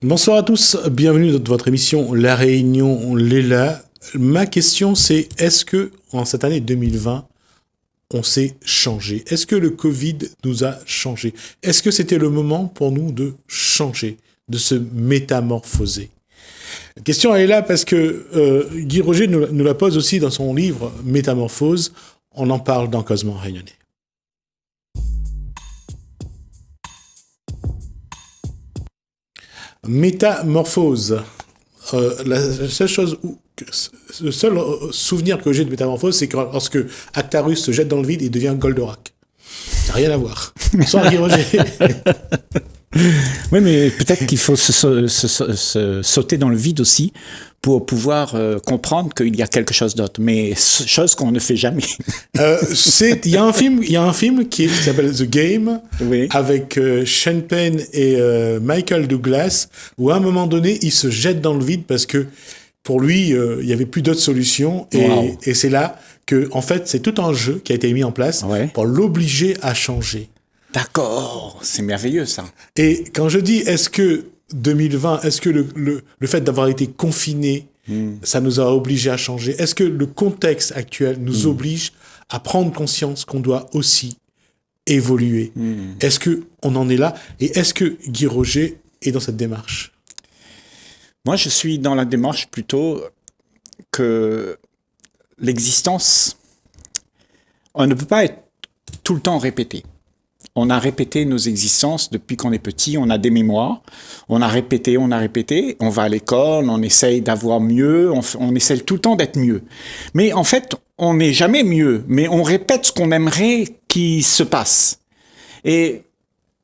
Bonsoir à tous, bienvenue dans votre émission La Réunion Léla. Ma question c'est, est-ce que en cette année 2020, on s'est changé? Est-ce que le Covid nous a changé? Est-ce que c'était le moment pour nous de changer, de se métamorphoser? La question elle est là parce que Guy Roger nous la pose aussi dans son livre Métamorphose. On en parle dans Causement Réunionnais. Métamorphose. La seule chose le seul souvenir que j'ai de Métamorphose, c'est que lorsque Actarus se jette dans le vide, il devient Goldorak. Ça n'a rien à voir. Bonsoir Guy Roger. Oui, mais peut-être qu'il faut sauter dans le vide aussi pour pouvoir comprendre qu'il y a quelque chose d'autre. Mais chose qu'on ne fait jamais. Il y a un film qui s'appelle The Game, oui, avec Sean Penn et Michael Douglas, où à un moment donné, il se jette dans le vide parce que pour lui, il y avait plus d'autres solutions. Et c'est là que, en fait, c'est tout un jeu qui a été mis en place pour l'obliger à changer. D'accord, c'est merveilleux ça. Et quand je dis est-ce que 2020, est-ce que le fait d'avoir été confiné, ça nous a obligés à changer? Est-ce que le contexte actuel nous oblige à prendre conscience qu'on doit aussi évoluer? Est-ce qu'on en est là? Et est-ce que Guy Roger est dans cette démarche? Moi, je suis dans la démarche plutôt que l'existence, on ne peut pas être tout le temps répété. On a répété nos existences depuis qu'on est petit, on a des mémoires, on a répété, on va à l'école, on essaye d'avoir mieux, on essaye tout le temps d'être mieux. Mais en fait, on n'est jamais mieux, mais on répète ce qu'on aimerait qu'il se passe. Et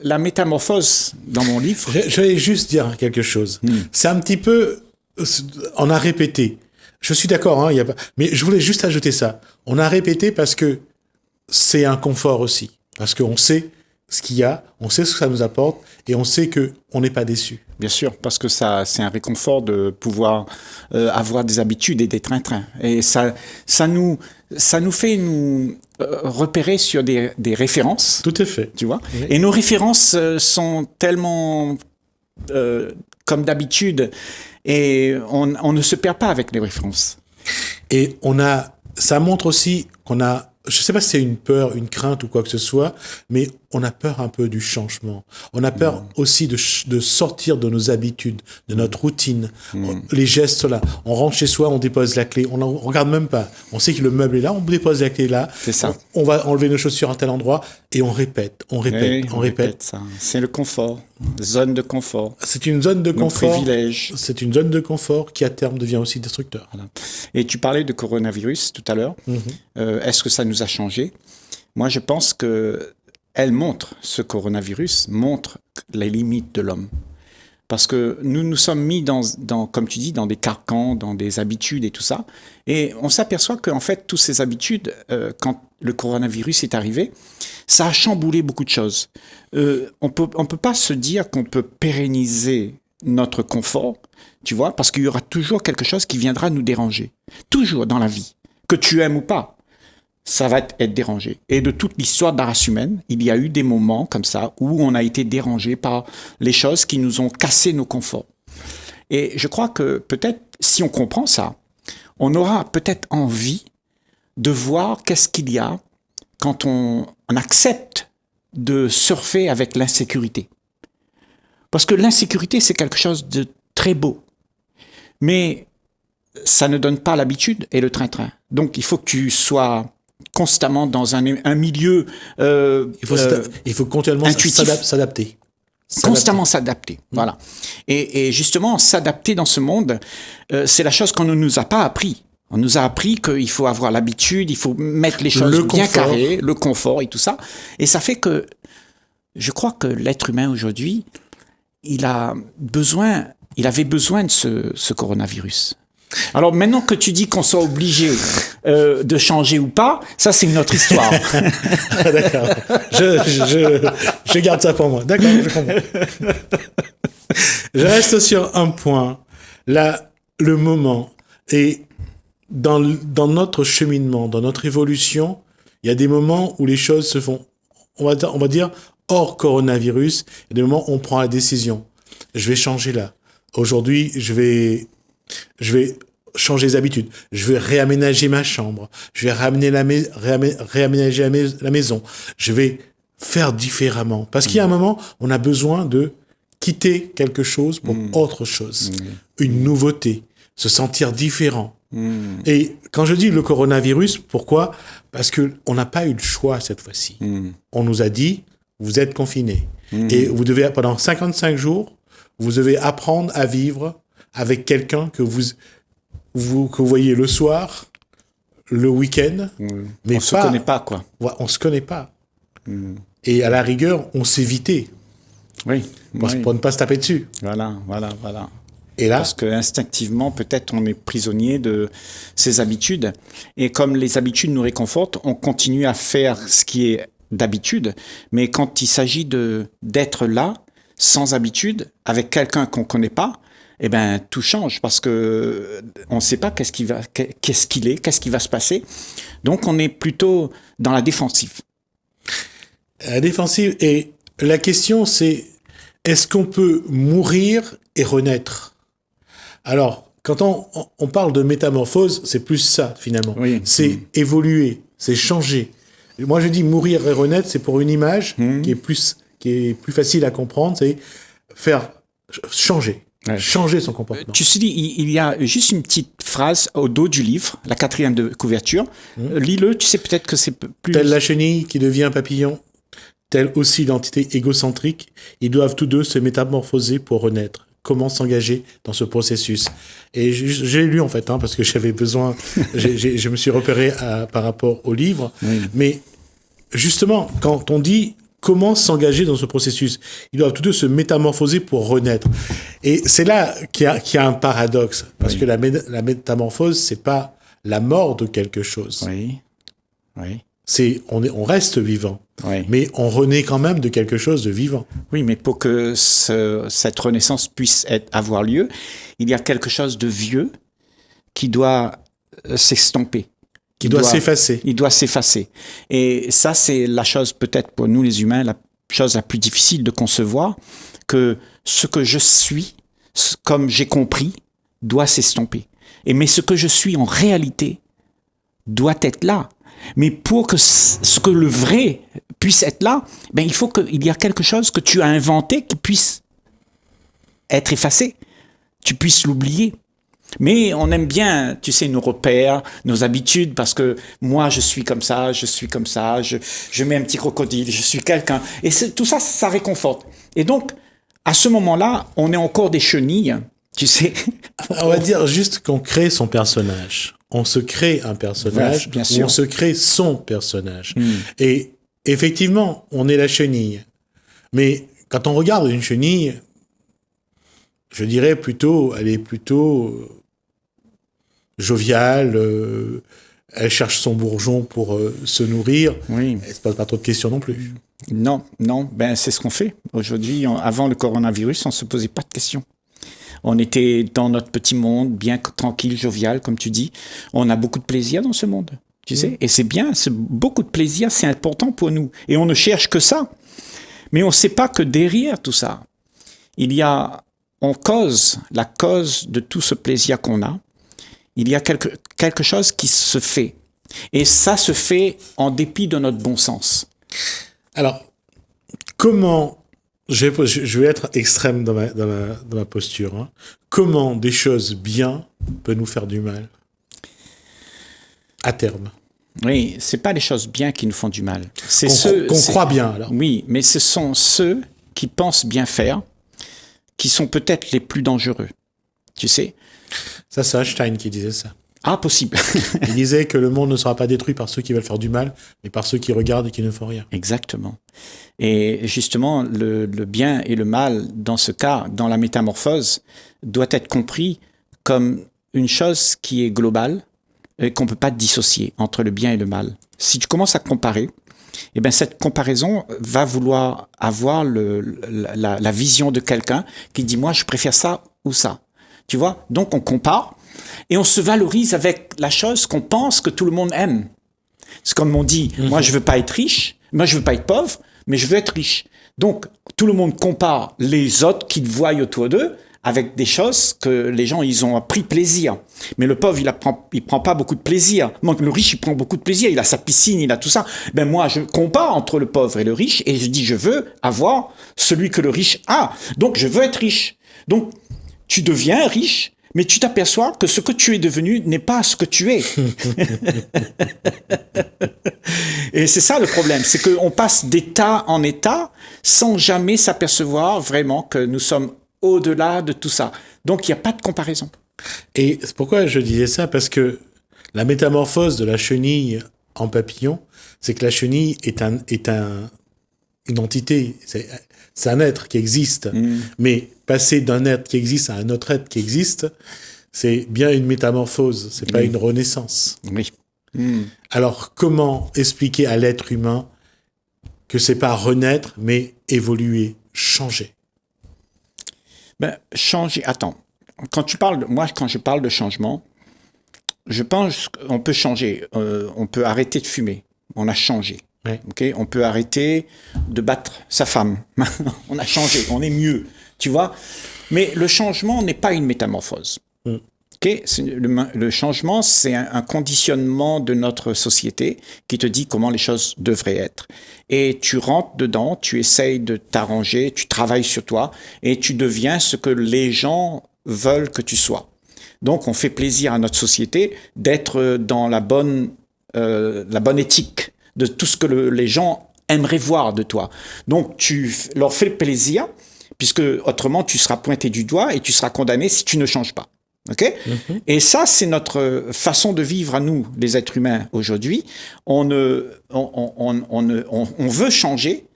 la métamorphose dans mon livre... Je vais juste dire quelque chose. C'est un petit peu... On a répété. Je suis d'accord, hein, mais je voulais juste ajouter ça. On a répété parce que c'est un confort aussi. Parce qu'on sait ce qu'il y a, on sait ce que ça nous apporte et on sait qu'on n'est pas déçu. Bien sûr, parce que c'est un réconfort de pouvoir avoir des habitudes et des train-train. Et ça nous fait nous repérer sur des références. Tout à fait. Tu vois. Oui. Et nos références sont tellement comme d'habitude et on ne se perd pas avec les références. Et ça montre aussi qu'on a, je sais pas si c'est une peur, une crainte ou quoi que ce soit, mais on a peur un peu du changement. On a peur aussi de sortir de nos habitudes, de notre routine. Les gestes là. On rentre chez soi, on dépose la clé, on regarde même pas. On sait que le meuble est là, on dépose la clé là. C'est ça. On va enlever nos chaussures à tel endroit et on répète. On répète. Ça. C'est le confort. Zone de confort. C'est une zone de confort. Privilège. C'est une zone de confort qui à terme devient aussi destructeur. Voilà. Et tu parlais de coronavirus tout à l'heure. Est-ce que ça nous a changé? Moi, je pense que ce coronavirus montre les limites de l'homme. Parce que nous nous sommes mis dans, comme tu dis, dans des carcans, dans des habitudes et tout ça. Et on s'aperçoit qu'en fait, toutes ces habitudes, quand le coronavirus est arrivé, ça a chamboulé beaucoup de choses. On peut pas se dire qu'on peut pérenniser notre confort, tu vois, parce qu'il y aura toujours quelque chose qui viendra nous déranger. Toujours dans la vie. Que tu aimes ou pas. Ça va être dérangé. Et de toute l'histoire de la race humaine, il y a eu des moments comme ça où on a été dérangé par les choses qui nous ont cassé nos conforts. Et je crois que peut-être, si on comprend ça, on aura peut-être envie de voir qu'est-ce qu'il y a quand on accepte de surfer avec l'insécurité. Parce que l'insécurité, c'est quelque chose de très beau. Mais ça ne donne pas l'habitude et le train-train. Donc, il faut que tu sois constamment dans un milieu il faut continuellement s'adapter. Constamment s'adapter, voilà. Et justement, s'adapter dans ce monde, c'est la chose qu'on ne nous a pas appris. On nous a appris qu'il faut avoir l'habitude, il faut mettre les choses bien carrées, le confort et tout ça. Et ça fait que je crois que l'être humain aujourd'hui, il avait besoin de ce coronavirus. Alors maintenant que tu dis qu'on soit obligé de changer ou pas, ça c'est une autre histoire. D'accord. Je garde ça pour moi. D'accord, je comprends. Je reste sur un point. Là, le moment. Et dans notre cheminement, dans notre évolution, il y a des moments où les choses se font, on va dire hors coronavirus. Il y a des moments où on prend la décision. Je vais changer là. Aujourd'hui, je vais changer les habitudes. Je vais réaménager ma chambre. Je vais réaménager la maison. Je vais faire différemment. Parce qu'il y a un moment, on a besoin de quitter quelque chose pour autre chose. Une nouveauté. Se sentir différent. Et quand je dis le coronavirus, pourquoi ? Parce qu'on n'a pas eu le choix cette fois-ci. On nous a dit, vous êtes confinés. Et vous devez, pendant 55 jours, vous devez apprendre à vivre avec quelqu'un que vous voyez le soir, le week-end. Mais on se connaît pas, quoi. Ouais, on se connaît pas. Et à la rigueur, on s'évitait. Oui. Pour ne pas se taper dessus. Voilà. Et là, parce que instinctivement, peut-être, on est prisonnier de ces habitudes. Et comme les habitudes nous réconfortent, on continue à faire ce qui est d'habitude. Mais quand il s'agit d'être là, sans habitude, avec quelqu'un qu'on connaît pas, eh ben tout change parce que on ne sait pas qu'est-ce qui va se passer. Donc on est plutôt dans la défensive. La défensive. Et la question, c'est est-ce qu'on peut mourir et renaître ? Alors, quand on parle de métamorphose, c'est plus ça, finalement. Oui. C'est évoluer, c'est changer. Moi, je dis mourir et renaître, c'est pour une image qui est plus facile à comprendre, c'est faire changer. Ouais. Changer son comportement. Tu sais, il y a juste une petite phrase au dos du livre, la 4e de couverture. Lis-le, tu sais peut-être que c'est plus... Telle la chenille qui devient papillon, telle aussi l'entité égocentrique, ils doivent tous deux se métamorphoser pour renaître. Comment s'engager dans ce processus ? Et j'ai lu en fait, parce que j'avais besoin, je me suis repéré par rapport au livre. Mais justement, quand on dit comment s'engager dans ce processus, ils doivent tous deux se métamorphoser pour renaître. Et c'est là qu'il y a un paradoxe, parce que la métamorphose, c'est pas la mort de quelque chose. Oui. On reste vivant, mais on renaît quand même de quelque chose de vivant. Oui, mais pour que cette renaissance puisse avoir lieu, il y a quelque chose de vieux qui doit s'estomper. Il doit s'effacer. Il doit s'effacer. Et ça, c'est la chose, peut-être pour nous les humains, la chose la plus difficile de concevoir, que ce que je suis, comme j'ai compris, doit s'estomper. Mais ce que je suis en réalité doit être là. Mais pour que ce que le vrai puisse être là, il faut qu'il y ait quelque chose que tu as inventé qui puisse être effacé. Tu puisses l'oublier. Mais on aime bien, tu sais, nos repères, nos habitudes, parce que moi, je suis comme ça, je mets un petit crocodile, je suis quelqu'un. Et tout ça, ça réconforte. Et donc, à ce moment-là, on est encore des chenilles, tu sais. On va dire juste qu'on crée son personnage. On se crée un personnage, bien sûr. on se crée son personnage. Et effectivement, on est la chenille. Mais quand on regarde une chenille, je dirais plutôt, elle est plutôt joviale, elle cherche son bourgeon pour se nourrir. Oui. Elle ne se pose pas trop de questions non plus. Non, c'est ce qu'on fait. Aujourd'hui, avant le coronavirus, on ne se posait pas de questions. On était dans notre petit monde, bien tranquille, jovial, comme tu dis. On a beaucoup de plaisir dans ce monde, tu sais. Et c'est bien, beaucoup de plaisir, c'est important pour nous. Et on ne cherche que ça. Mais on ne sait pas que derrière tout ça, la cause de tout ce plaisir qu'on a, il y a quelque chose qui se fait. Et ça se fait en dépit de notre bon sens. Alors, comment... Je vais être extrême dans ma posture. Comment des choses bien peuvent nous faire du mal à terme? Oui, c'est pas les choses bien qui nous font du mal. C'est qu'on croit bien alors. Oui, mais ce sont ceux qui pensent bien faire qui sont peut-être les plus dangereux. Tu sais? Ça, c'est Einstein qui disait ça. Ah, possible. Il disait que le monde ne sera pas détruit par ceux qui veulent faire du mal, mais par ceux qui regardent et qui ne font rien. Exactement. Et justement, le bien et le mal, dans ce cas, dans la métamorphose, doit être compris comme une chose qui est globale et qu'on ne peut pas dissocier entre le bien et le mal. Si tu commences à comparer, cette comparaison va vouloir avoir la vision de quelqu'un qui dit « moi, je préfère ça ou ça ». Tu vois? Donc, on compare et on se valorise avec la chose qu'on pense que tout le monde aime. C'est comme on dit, moi je veux pas être riche, moi je veux pas être pauvre, mais je veux être riche. Donc tout le monde compare les autres qu'ils voient autour d'eux avec des choses que les gens, ils ont pris plaisir. Mais le pauvre, il prend pas beaucoup de plaisir. Donc, le riche, il prend beaucoup de plaisir. Il a sa piscine, il a tout ça. Ben, moi, je compare entre le pauvre et le riche et je dis, je veux avoir celui que le riche a. Donc, je veux être riche. Donc, tu deviens riche, mais tu t'aperçois que ce que tu es devenu n'est pas ce que tu es. Et c'est ça le problème, c'est qu'on passe d'état en état sans jamais s'apercevoir vraiment que nous sommes au-delà de tout ça. Donc, il n'y a pas de comparaison. Et pourquoi je disais ça? Parce que la métamorphose de la chenille en papillon, c'est que la chenille est une entité, c'est un être qui existe. Mais passer d'un être qui existe à un autre être qui existe, c'est bien une métamorphose, c'est pas une renaissance. Oui. Alors, comment expliquer à l'être humain que c'est pas renaître, mais évoluer, changer? Ben, changer. Attends. Quand je parle de changement, je pense qu'on peut changer. On peut arrêter de fumer. On a changé. Ouais. Okay? On peut arrêter de battre sa femme. On a changé. On est mieux. Tu vois? Mais le changement n'est pas une métamorphose. Okay? Le changement, c'est un conditionnement de notre société qui te dit comment les choses devraient être. Et tu rentres dedans, tu essayes de t'arranger, tu travailles sur toi et tu deviens ce que les gens veulent que tu sois. Donc, on fait plaisir à notre société d'être dans la bonne éthique de tout ce que les gens aimeraient voir de toi. Donc, tu leur fais plaisir, puisque autrement, tu seras pointé du doigt et tu seras condamné si tu ne changes pas. Okay? Et ça, c'est notre façon de vivre à nous, les êtres humains, aujourd'hui. On veut changer,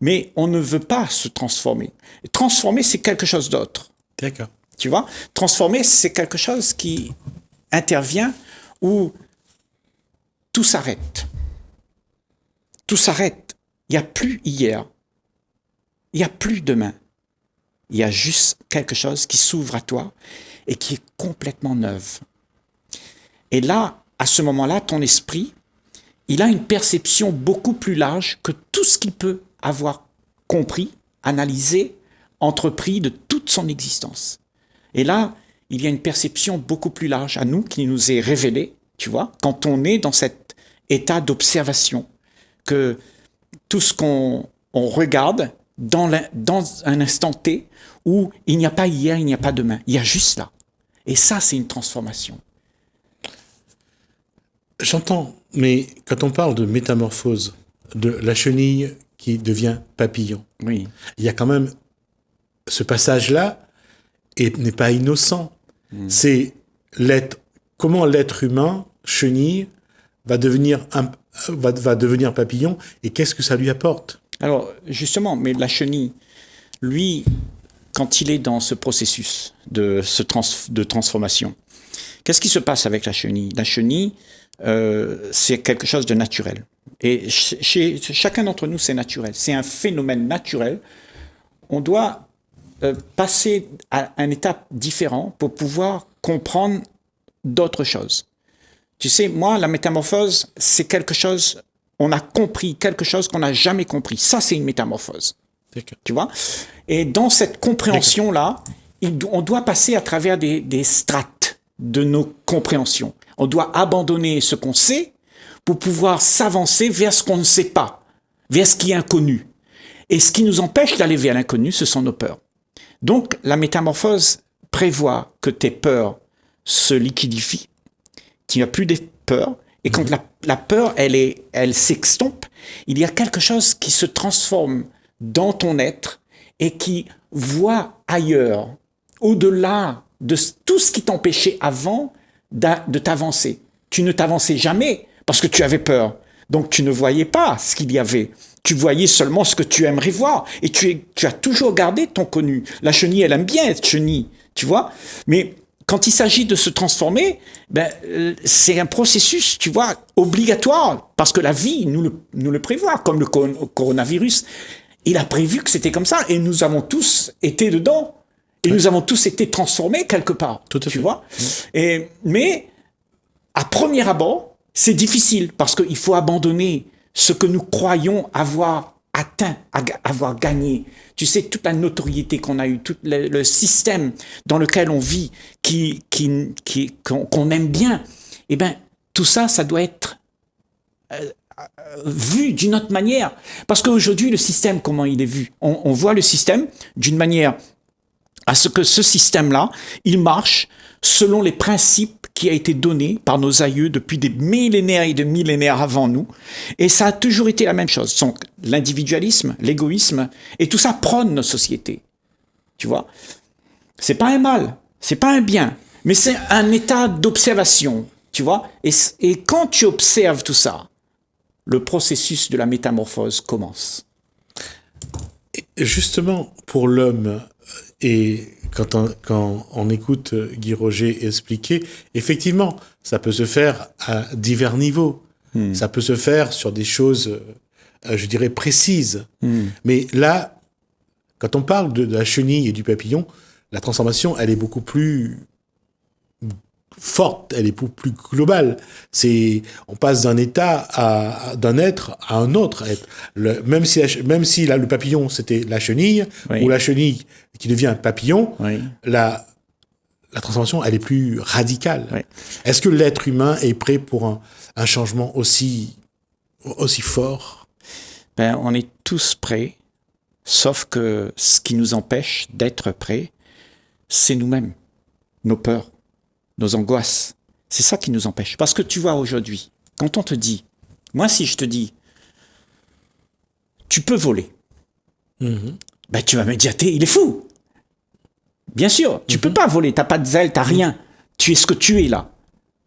mais on ne veut pas se transformer. Transformer, c'est quelque chose d'autre. D'accord. Tu vois? Transformer, c'est quelque chose qui intervient où tout s'arrête. Tout s'arrête. Il n'y a plus hier. Il n'y a plus demain. Il y a juste quelque chose qui s'ouvre à toi et qui est complètement neuve. Et là, à ce moment-là, ton esprit, il a une perception beaucoup plus large que tout ce qu'il peut avoir compris, analysé, entrepris de toute son existence. Et là, il y a une perception beaucoup plus large à nous qui nous est révélée, tu vois, quand on est dans cet état d'observation, que tout ce qu'on regarde dans un instant T où il n'y a pas hier, il n'y a pas demain, il y a juste là. Et ça, c'est une transformation. J'entends, mais quand on parle de métamorphose, de la chenille qui devient papillon, oui. Il y a quand même ce passage-là et n'est pas innocent. C'est comment l'être humain, chenille, va devenir papillon et qu'est-ce que ça lui apporte? Alors, justement, mais la chenille, lui, quand il est dans ce processus de transformation, qu'est-ce qui se passe avec la chenille? La chenille, c'est quelque chose de naturel. Et chez chacun d'entre nous, c'est naturel. C'est un phénomène naturel. On doit passer à une étape différente pour pouvoir comprendre d'autres choses. Tu sais, moi, la métamorphose, c'est quelque chose, on a compris quelque chose qu'on n'a jamais compris. Ça, c'est une métamorphose. D'accord. Tu vois? Et dans cette compréhension-là, on doit passer à travers des strates de nos compréhensions. On doit abandonner ce qu'on sait pour pouvoir s'avancer vers ce qu'on ne sait pas, vers ce qui est inconnu. Et ce qui nous empêche d'aller vers l'inconnu, ce sont nos peurs. Donc, la métamorphose prévoit que tes peurs se liquidifient, qu'il n'y a plus de peurs, et quand la peur, elle s'extompe, il y a quelque chose qui se transforme dans ton être et qui voit ailleurs, au-delà de tout ce qui t'empêchait avant de t'avancer. Tu ne t'avançais jamais parce que tu avais peur. Donc, tu ne voyais pas ce qu'il y avait. Tu voyais seulement ce que tu aimerais voir. Et tu as toujours gardé ton connu. La chenille, elle aime bien être chenille, tu vois. Mais quand il s'agit de se transformer, c'est un processus, tu vois, obligatoire. Parce que la vie nous le prévoit, comme le coronavirus. Il a prévu que c'était comme ça. Et nous avons tous été dedans. Et nous avons tous été transformés quelque part. Tout à fait. Tu vois. Mais à premier abord, c'est difficile parce qu'il faut abandonner ce que nous croyons avoir atteint, avoir gagné. Tu sais, toute la notoriété qu'on a eue, tout le système dans lequel on vit, qu'on aime bien, eh bien, tout ça, ça doit être vu d'une autre manière. Parce qu'aujourd'hui, le système, comment il est vu? On voit le système d'une manière à ce que ce système-là, il marche selon les principes qui a été donné par nos aïeux depuis des millénaires et des millénaires avant nous. Et ça a toujours été la même chose. Donc, l'individualisme, l'égoïsme, et tout ça prône nos sociétés. Tu vois? C'est pas un mal, c'est pas un bien, mais c'est un état d'observation. Tu vois? Et quand tu observes tout ça, le processus de la métamorphose commence. Justement, pour l'homme, et quand on écoute Guy Roger expliquer, effectivement, ça peut se faire à divers niveaux. Ça peut se faire sur des choses, je dirais, précises. Mais là, quand on parle de la chenille et du papillon, la transformation, elle est beaucoup plus forte, elle est beaucoup plus globale. On passe d'un état d'un être à un autre être. Même si là, le papillon, c'était la chenille, Oui. ou la chenille qui devient un papillon, Oui. la transformation, elle est plus radicale. Oui. Est-ce que l'être humain est prêt pour un changement aussi fort? Ben, on est tous prêts, sauf que ce qui nous empêche d'être prêts, c'est nous-mêmes, nos peurs, nos angoisses. C'est ça qui nous empêche. Parce que tu vois, aujourd'hui, quand on te dit, moi si je te dis, tu peux voler, ben tu vas me dire, il est fou. Bien sûr, tu peux pas voler, t'as pas de zèle, t'as rien. Tu es ce que tu es là.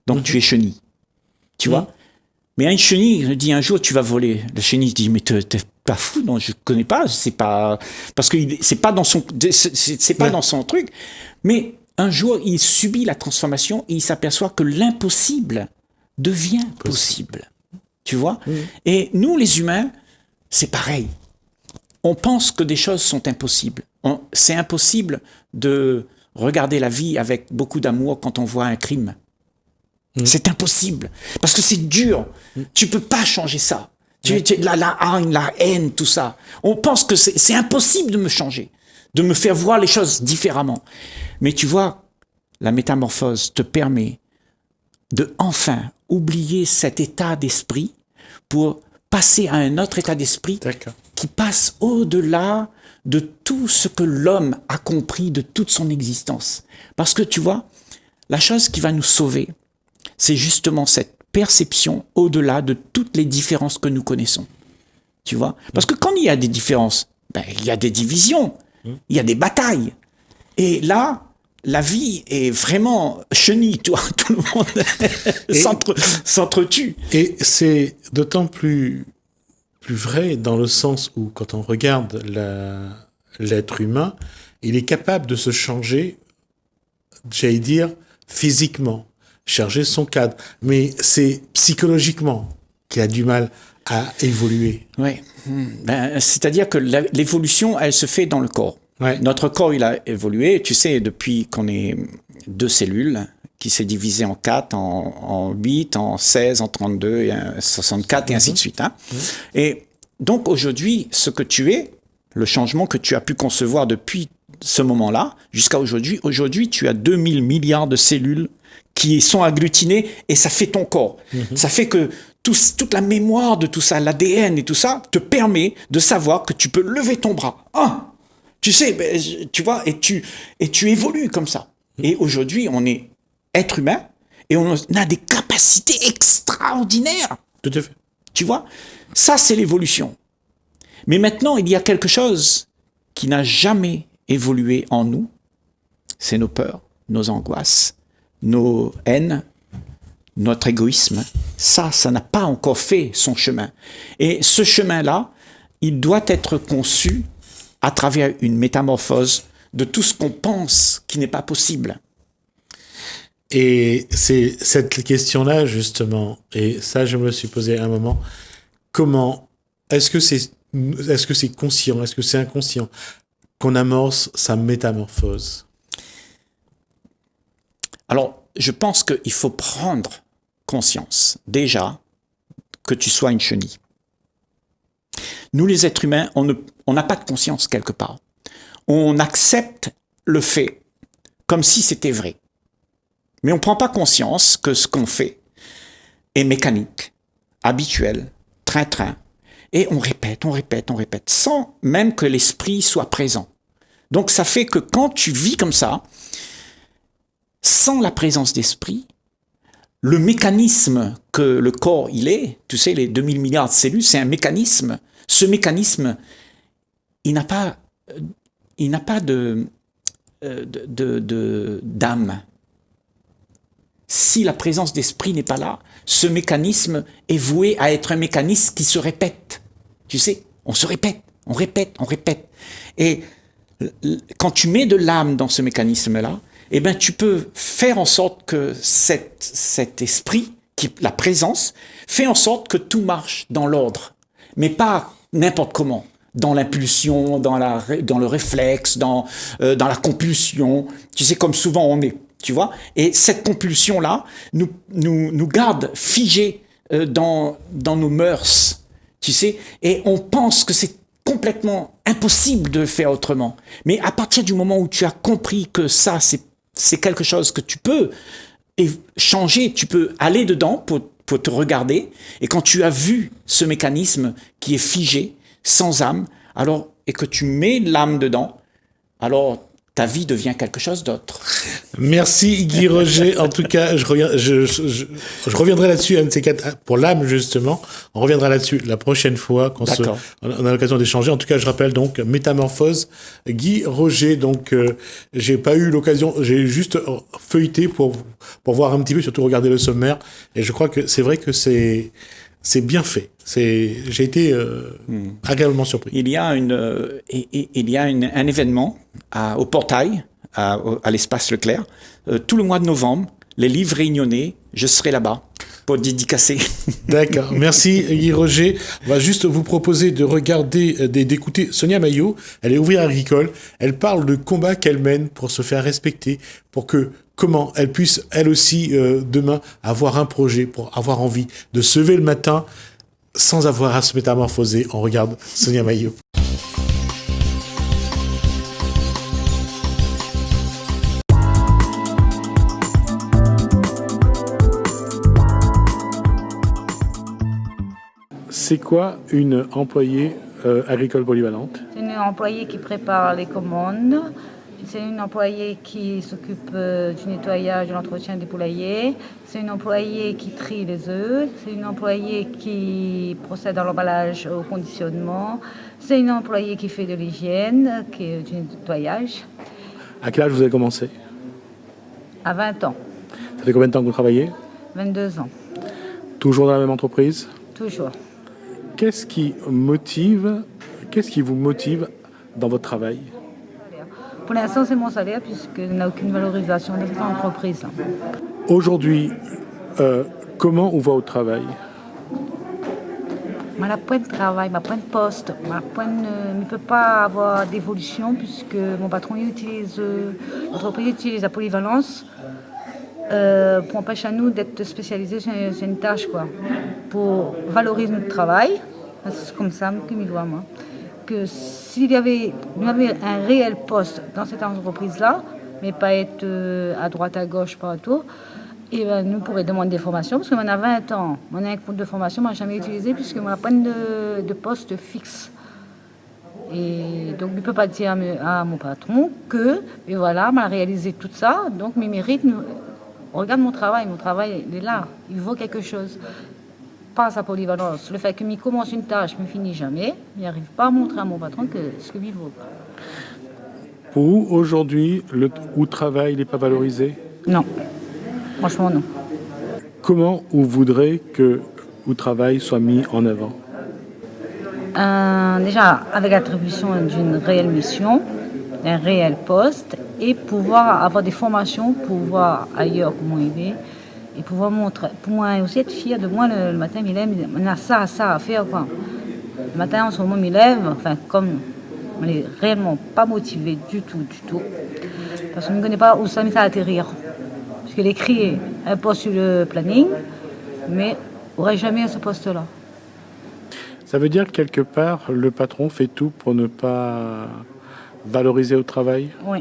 Donc tu es chenille. Tu vois? Mais une chenille, je dis un jour tu vas voler. La chenille se dit, mais t'es pas fou, non, je connais pas, c'est pas, parce que c'est pas dans son, c'est pas dans son truc. Mais un jour, il subit la transformation et il s'aperçoit que l'impossible devient possible. Tu vois? Et nous, les humains, c'est pareil. On pense que des choses sont impossibles. C'est impossible de regarder la vie avec beaucoup d'amour quand on voit un crime. C'est impossible. Parce que c'est dur. Tu peux pas changer ça. La haine, tout ça. On pense que c'est impossible de me changer, de me faire voir les choses différemment. Mais tu vois, la métamorphose te permet de enfin oublier cet état d'esprit pour passer à un autre état d'esprit qui passe au-delà de tout ce que l'homme a compris de toute son existence. Parce que tu vois, la chose qui va nous sauver, c'est justement cette perception au-delà de toutes les différences que nous connaissons. Tu vois? Parce que quand il y a des différences, ben, il y a des divisions, il y a des batailles. Et là, la vie est vraiment chenille, toi, tout le monde s'entretue. Et c'est d'autant plus vrai dans le sens où, quand on regarde l'être humain, il est capable de se changer, j'allais dire, physiquement, changer son cadre. Mais c'est psychologiquement qu'il a du mal à évoluer. Oui. Ben, c'est-à-dire que l'évolution, elle se fait dans le corps. Ouais. Notre corps, il a évolué, tu sais, depuis qu'on est 2 cellules, qui s'est divisé en 4, en 8, en 16, en 32, et en 64, et ainsi de suite. Hein. Et donc, aujourd'hui, ce que tu es, le changement que tu as pu concevoir depuis ce moment-là, jusqu'à aujourd'hui, tu as 2000 milliards de cellules qui sont agglutinées, et ça fait ton corps. Ça fait que toute la mémoire de tout ça, l'ADN et tout ça, te permet de savoir que tu peux lever ton bras. Ah, tu sais, tu vois, et tu évolues comme ça. Et aujourd'hui, on est être humain et on a des capacités extraordinaires. Tout à fait. Tu vois, ça, c'est l'évolution. Mais maintenant, il y a quelque chose qui n'a jamais évolué en nous. C'est nos peurs, nos angoisses, nos haines, notre égoïsme. Ça n'a pas encore fait son chemin. Et ce chemin-là, il doit être conçu à travers une métamorphose de tout ce qu'on pense qui n'est pas possible. Et c'est cette question-là, justement, et ça, je me le suis posé à un moment, comment, est-ce que c'est conscient, est-ce que c'est inconscient qu'on amorce sa métamorphose? Alors, je pense qu'il faut prendre conscience, déjà, que tu sois une chenille. Nous, les êtres humains, on n'a pas de conscience quelque part. On accepte le fait comme si c'était vrai. Mais on ne prend pas conscience que ce qu'on fait est mécanique, habituel, train-train. Et on répète, sans même que l'esprit soit présent. Donc ça fait que quand tu vis comme ça, sans la présence d'esprit, le mécanisme que le corps il est, tu sais, les 2000 milliards de cellules, c'est un mécanisme. Ce mécanisme, il n'a pas d'âme. Si la présence d'esprit n'est pas là, ce mécanisme est voué à être un mécanisme qui se répète. Tu sais, on se répète, on répète. Et quand tu mets de l'âme dans ce mécanisme-là, eh ben, tu peux faire en sorte que cet esprit, la présence, fait en sorte que tout marche dans l'ordre, mais pas n'importe comment, dans l'impulsion, dans le réflexe, dans la compulsion. Tu sais, comme souvent on est. Tu vois, et cette compulsion-là nous garde figés dans nos mœurs, tu sais, et on pense que c'est complètement impossible de faire autrement. Mais à partir du moment où tu as compris que ça, c'est quelque chose que tu peux changer, tu peux aller dedans pour te regarder, et quand tu as vu ce mécanisme qui est figé, sans âme, alors, et que tu mets l'âme dedans, alors ta vie devient quelque chose d'autre. Merci Guy Roger. En tout cas, je reviendrai là-dessus, un de ces quatre, pour l'âme justement. On reviendra là-dessus la prochaine fois on a l'occasion d'échanger. En tout cas, je rappelle donc Métamorphose, Guy Roger. Donc, j'ai pas eu l'occasion, j'ai juste feuilleté pour voir un petit peu, surtout regarder le sommaire. Et je crois que c'est vrai que c'est bien fait. J'ai été agréablement surpris. Il y a un événement au portail, à l'espace Leclerc, tout le mois de novembre, les livres réunionnais, je serai là-bas pour dédicacer. D'accord, merci Guy Roger. On va juste vous proposer de regarder, d'écouter Sonia Maillot. Elle est ouvrière agricole. Elle parle de combat qu'elle mène pour se faire respecter, pour que comment elle puisse, elle aussi, demain, avoir un projet, pour avoir envie de se lever le matin sans avoir à se métamorphoser. On regarde Sonia Maillot. C'est quoi une employée agricole polyvalente ? C'est une employée qui prépare les commandes. C'est une employée qui s'occupe du nettoyage, de l'entretien des poulaillers. C'est une employée qui trie les œufs. C'est une employée qui procède à l'emballage, au conditionnement. C'est une employée qui fait de l'hygiène, qui est du nettoyage. À quel âge vous avez commencé ? À 20 ans. Ça fait combien de temps que vous travaillez ? 22 ans. Toujours dans la même entreprise ? Toujours. Qu'est-ce qui vous motive dans votre travail ? Pour l'instant, c'est mon salaire, puisqu'il n'a aucune valorisation dans cette entreprise. Aujourd'hui, comment on va au travail ? Ma point de travail, ma point de poste, ne peut pas avoir d'évolution, puisque mon patron l'entreprise utilise la polyvalence pour empêcher à nous d'être spécialisés sur une tâche, quoi, pour valoriser notre travail. C'est comme ça que je vois, moi. Que s'il y avait un réel poste dans cette entreprise-là, mais pas être à droite, à gauche, partout, et ben, nous pourrions demander des formations, parce qu'on a 20 ans, on a un compte de formation, moi, jamais utilisé, puisqu'on n'a pas de poste fixe. Et donc, je ne peux pas dire à mon patron que, et voilà, m'a réalisé tout ça, donc mes mérites, regarde mon travail, il est là, il vaut quelque chose. Pas sa polyvalence. Le fait que je commence une tâche, je ne finis jamais, je n'arrive pas à montrer à mon patron ce que je vaut. Pour vous, aujourd'hui, le travail n'est pas valorisé ? Non, franchement non. Comment vous voudrez que le travail soit mis en avant ? Déjà, avec l'attribution d'une réelle mission, d'un réel poste, et pouvoir avoir des formations pour voir ailleurs comment il est. Et pouvoir montrer, pour moi aussi être fier de moi le matin, on a ça à faire, quoi. Le matin, en ce moment, je me lève, enfin, comme on n'est réellement pas motivé du tout, parce qu'on ne connaît pas où ça va atterrir. Parce qu'il est écrit un poste sur le planning, mais on n'aurait jamais à ce poste-là. Ça veut dire que quelque part, le patron fait tout pour ne pas valoriser au travail? Oui.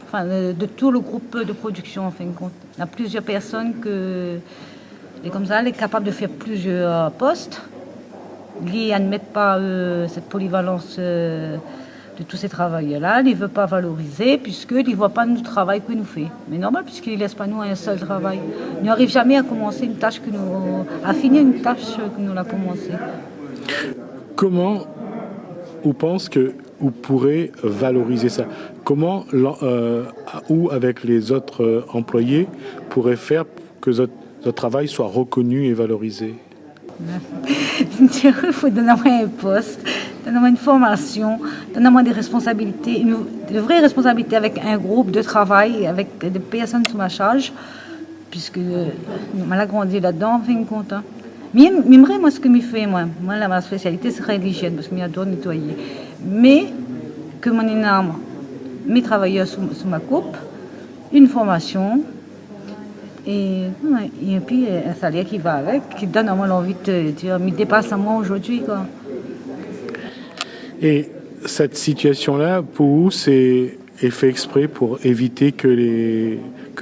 Enfin, de tout le groupe de production, en fin de compte. Il y a plusieurs personnes et comme ça, elle est capable de faire plusieurs postes. Ils n'admettent pas cette polyvalence de tous ces travailleurs-là. Ils ne veulent pas valoriser puisqu'ils ne voient pas le travail que nous fait. Mais normal, puisqu'ils ne laissent pas nous un seul travail. Ils n'arrivent jamais à commencer une tâche à finir une tâche que nous avons commencée. Comment on pense que vous pourrez valoriser ça? Comment, ou avec les autres employés, pourrait faire que votre travail soit reconnu et valorisé? Il faut donner un poste, donner une formation, donner des responsabilités, de vraies responsabilités avec un groupe de travail, avec des personnes sous ma charge, puisque on a grandi là-dedans, en fin de compte. Hein. Mais moi, ce que je fais, ma spécialité, c'est l'hygiène, parce que j'adore nettoyer. Mais que mon énorme, mes travailleurs sous ma coupe, une formation, et puis un salaire qui va avec, qui donne à moi l'envie de dire, mais dépasse à moi aujourd'hui, quoi. Et cette situation-là, pour vous, est fait exprès pour éviter que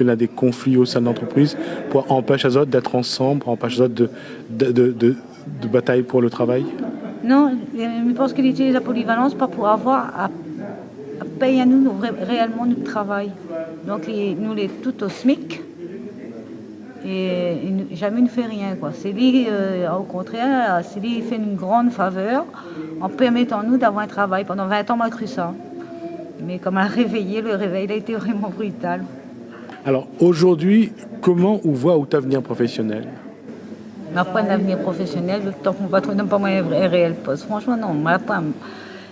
l'on a des conflits au sein de l'entreprise, pour empêcher les autres d'être ensemble, pour empêcher les autres de bataille pour le travail? Non, je pense qu'il utilise la polyvalence pas pour avoir à payer à nous réellement notre travail. Donc nous les tout au SMIC. Et jamais ne fait rien, quoi. C'est lui, au contraire, c'est lui qui fait une grande faveur en permettant nous d'avoir un travail. Pendant 20 ans, on m'a cru ça. Mais comme le réveil a été vraiment brutal. Alors aujourd'hui, comment on voit votre avenir professionnel? Ma point d'avenir professionnel, tant qu'on ne va trouver pas un réel poste. Franchement, non, pas.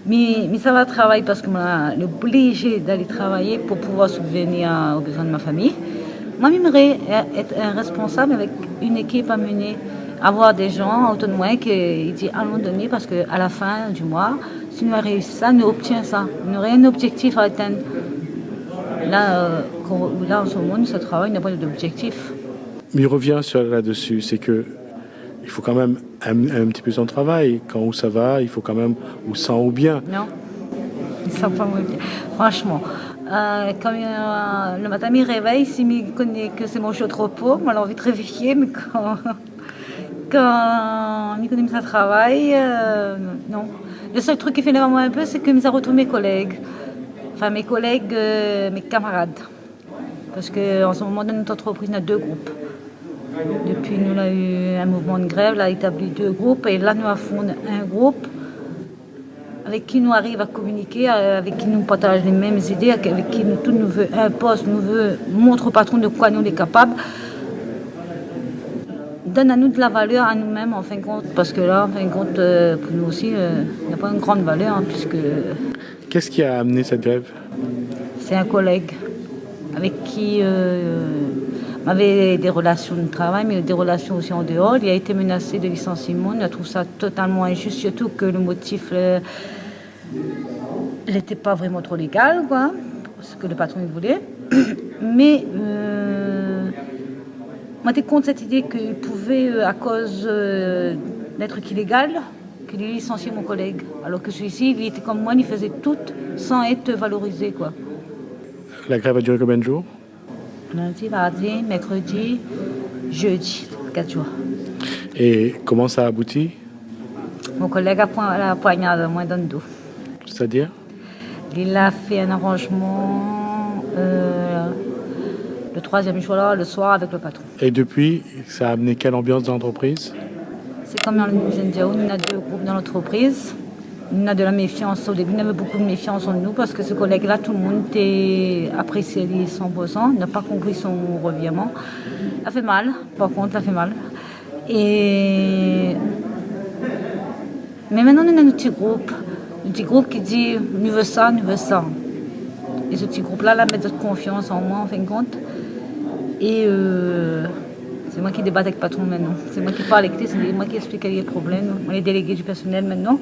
Mais ça va travailler parce que je suis obligée d'aller travailler pour pouvoir subvenir aux besoins de ma famille. Moi, j'aimerais être un responsable avec une équipe à mener, avoir des gens autour de moi qui disent à un moment donné, parce qu'à la fin du mois, si nous avons réussi ça, nous obtenons ça. Nous avons un objectif à atteindre. Là, en ce moment, ce travail n'a pas d'objectif. Mais il revient là-dessus, c'est que il faut quand même un petit peu son travail. Quand où ça va, il faut quand même où ça ou bien. Non, il ne sent pas bien. Franchement. Quand le matin, il me réveille, s'il me connaît que c'est mon jour de repos, moi, j'ai envie de réveiller, mais quand il connaît son travail, non. Le seul truc qui fait vraiment un peu, c'est que je retrouve mes collègues. Enfin, mes collègues, mes camarades. Parce qu'en ce moment, dans notre entreprise, on a 2 groupes. Depuis, nous avons eu un mouvement de grève, on a établi 2 groupes, et là, nous avons fondé un groupe avec qui nous arrive à communiquer, avec qui nous partage les mêmes idées, avec qui nous veut un poste, nous veut montre au patron de quoi nous sommes capables, donne à nous de la valeur à nous-mêmes en fin de compte, parce que là, en fin de compte, pour nous aussi, il n'y a pas une grande valeur, hein, puisque... Qu'est-ce qui a amené cette grève? C'est un collègue avec qui avait des relations de travail, mais des relations aussi en dehors. Il a été menacé de licenciement. On trouve ça totalement injuste, surtout que le motif n'était pas vraiment trop légal, quoi, ce que le patron voulait. Mais moi, j'étais contre cette idée qu'il pouvait, à cause d'être illégal, qu'il ait licencié mon collègue. Alors que celui-ci, il était comme moi, il faisait tout sans être valorisé, quoi. La grève a duré combien de jours? Lundi, mardi, mercredi, jeudi, 4 jours. Et comment ça a abouti? Mon collègue a la poignarde à moi dans le dos. C'est-à-dire? Il a fait un arrangement le 3e jour là, le soir avec le patron. Et depuis, ça a amené quelle ambiance dans l'entreprise? C'est comme je viens de dire, on a 2 groupes dans l'entreprise. On a de la méfiance au début, on avait beaucoup de méfiance en nous parce que ce collègue-là, tout le monde était apprécié 100%, n'a pas compris son revirement. Ça fait mal, par contre, ça fait mal. Mais maintenant, on a un petit groupe qui dit « nous veut ça, nous veut ça ». Et ce petit groupe-là, met de confiance en moi, en fin de compte. Et c'est moi qui débatte avec le patron maintenant. C'est moi qui parle avec lui, c'est moi qui explique les problèmes. On est délégué du personnel maintenant.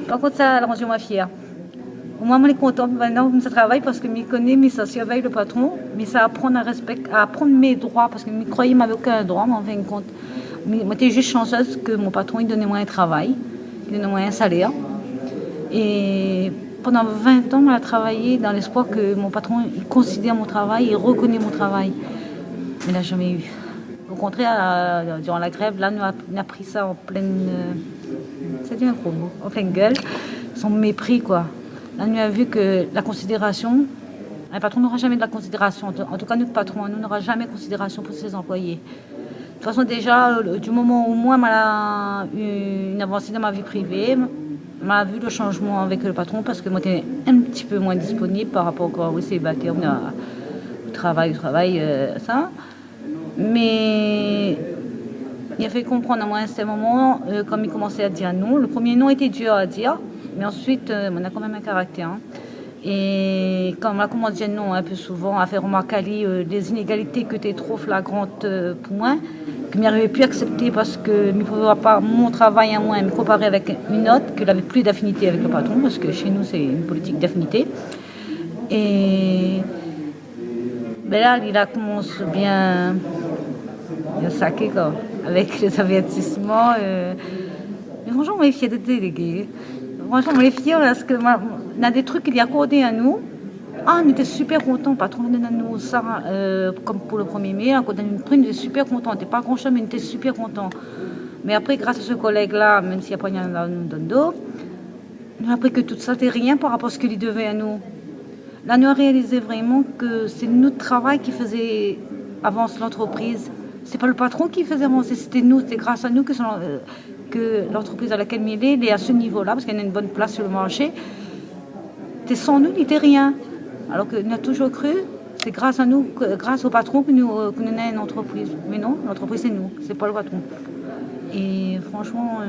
Par contre, ça a rendu moi fière. Au moins, on est content maintenant, ça travaille parce que je connais, mais ça surveille le patron, mais ça apprend à apprendre mes droits, parce que je croyais que je n'avais aucun droit, mais en fin de compte, Mais moi, j'étais juste chanceuse que mon patron, il donnait moi un travail, il donnait moi un salaire. Et pendant 20 ans, on a travaillé dans l'espoir que mon patron, il considère mon travail, il reconnaît mon travail. Mais il n'a jamais eu. Au contraire, durant la grève, là, on a pris ça en pleine... c'est du un gros mot, en pleine gueule. Son mépris, quoi. Là, on a vu que la considération... Un patron n'aura jamais de la considération. En tout cas, notre patron, nous n'aura jamais de considération pour ses employés. De toute façon, déjà, du moment où moi, j'ai eu une avancée dans ma vie privée, m'a vu le changement avec le patron parce que moi, j'étais un petit peu moins disponible par rapport aux célibataires, au travail, ça. Mais il a fait comprendre à moi à ce moment, comme il commençait à dire non. Le premier non était dur à dire, mais ensuite, on a quand même un caractère. Hein. Et quand on a commencé à dire non un peu souvent, à faire remarquer les inégalités que étaient trop flagrantes pour moi, que je n'arrivais plus à accepter parce que je ne pouvais pas mon travail à moi me comparer avec une autre, que n'avait plus d'affinité avec le patron, parce que chez nous c'est une politique d'affinité. Et ben là, il a commencé bien à saquer quoi, avec les avertissements. Mais franchement, on est fiers de déléguer. Franchement, on est fiers parce que on a des trucs qu'il y a accordé à nous. Ah, on était super contents. Le patron donne à nous ça, comme pour le 1er mai. Quand on a une prime, on était super contents. On n'était pas grand-chose, mais on était super contents. Mais après, grâce à ce collègue-là, même s'il n'y a pas rien à nous donner d'eau, on a appris que tout ça n'était rien par rapport à ce qu'il devait à nous. Là, nous avons réalisé vraiment que c'est notre travail qui faisait avancer l'entreprise. C'est pas le patron qui faisait avancer, c'était nous. C'est grâce à nous que l'entreprise à laquelle il est à ce niveau-là, parce qu'elle a une bonne place sur le marché. C'est sans nous, il n'était rien. Alors qu'on a toujours cru, c'est grâce à nous, grâce au patron que nous avons une entreprise. Mais non, l'entreprise c'est nous, c'est pas le patron. Et franchement,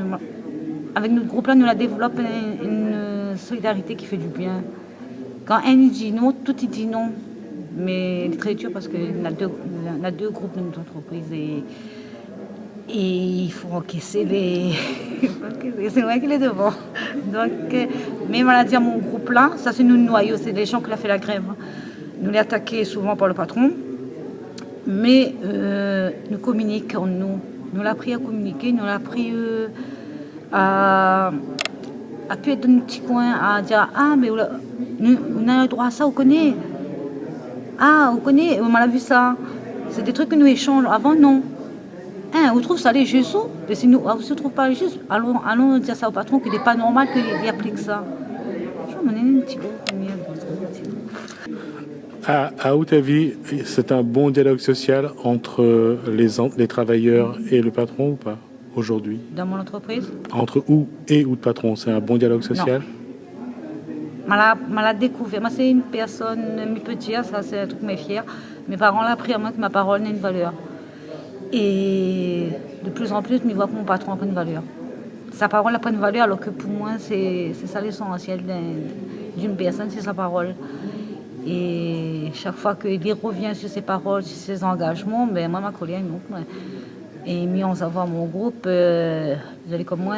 avec notre groupe-là, nous la développe une solidarité qui fait du bien. Quand un dit non, tout il dit non. Mais il est très dur parce qu'on a deux groupes dans notre entreprise et il faut encaisser les... c'est vrai qu'il est devant. Donc, même on a dit à mon groupe là, ça c'est nous noyaux, c'est les gens qui ont fait la grève. Nous les attaqués souvent par le patron, mais nous communiquons, nous l'a appris à communiquer, nous l'a appris à pu être dans nos petits coins, à dire ah mais on a le droit à ça, on connaît. Ah, on connaît, on a vu ça. C'est des trucs que nous échangeons. Avant, non. On trouve ça les juste. Mais si nous on ne se trouve pas les juste, allons dire ça au patron qu'il n'est pas normal qu'il applique ça. On est un petit peu. À votre avis, c'est un bon dialogue social entre les travailleurs et le patron ou pas, aujourd'hui? Dans mon entreprise? Entre ou le patron, c'est un bon dialogue social? Non. Je l'ai découvert. Moi, c'est une personne, je peux dire, ça c'est un truc qui m'est fier. Mes parents l'ont appris à moi que ma parole n'a une valeur. Et de plus en plus, je vois que mon patron n'a pas une valeur. Sa parole n'a pas une valeur, alors que pour moi, c'est ça l'essentiel d'une personne, c'est sa parole. Et chaque fois qu'il revient sur ses paroles, sur ses engagements, ben moi, ma colère, il monte. Et mis en savoir mon groupe, vous allez comme moi.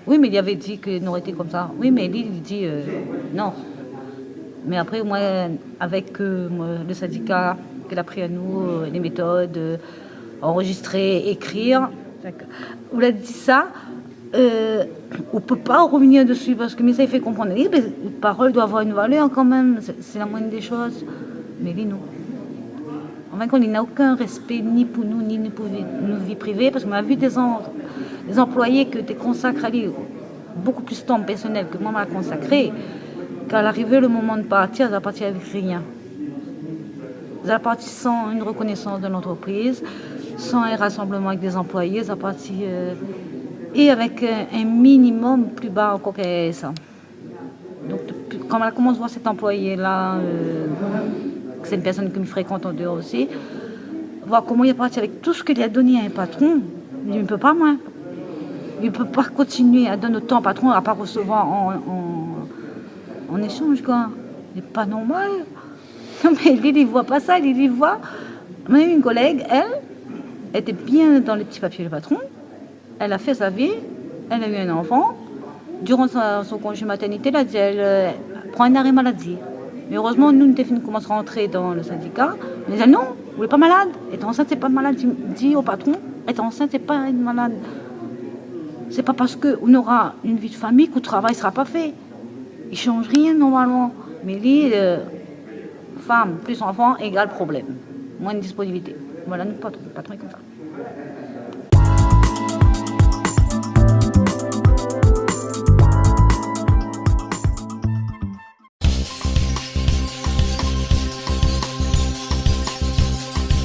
Oui, mais il avait dit qu'il n'aurait été comme ça. Oui, mais lui, il dit non. Mais après, moi, avec le syndicat qu'il a pris à nous, les méthodes, enregistrer, écrire, on a dit ça, on ne peut pas revenir dessus parce que mais ça, il fait comprendre. Les paroles doivent avoir une valeur quand même, c'est la moindre des choses. Mais lui, non. En fin de compte, il n'a aucun respect ni pour nous, ni pour nos vies privées, parce qu'on a vu des employés que tu consacres à lui beaucoup plus de temps personnel que moi m'a consacré. Qu'à l'arrivée, le moment de partir, elle va partir avec rien. Elle va partir sans une reconnaissance de l'entreprise, sans un rassemblement avec des employés, elle va partir et avec un minimum plus bas encore que ça. Donc, quand on commence à voir cet employé-là, c'est une personne que je fréquente en dehors aussi, voir comment il est parti avec tout ce qu'il a donné à un patron, il ne peut pas, moi. Il ne peut pas continuer à donner autant au patron à pas recevoir en échange, quoi. C'est pas normal. Non, mais lui, il ne voit pas ça, il voit. On a eu une collègue, elle était bien dans les petits papiers du patron, elle a fait sa vie, elle a eu un enfant. Durant son congé maternité, elle prend un arrêt maladie. Mais heureusement, nous, nous commençons à rentrer dans le syndicat. On disait non, vous n'êtes pas malade. Et enceinte, c'est pas malade. Dis au patron, Être enceinte, c'est pas être malade. C'est pas parce qu'on aura une vie de famille que le travail sera pas fait. Il change rien normalement. Mais les femmes plus enfants égale problème. Moins de disponibilité. Voilà, notre patron est comme ça.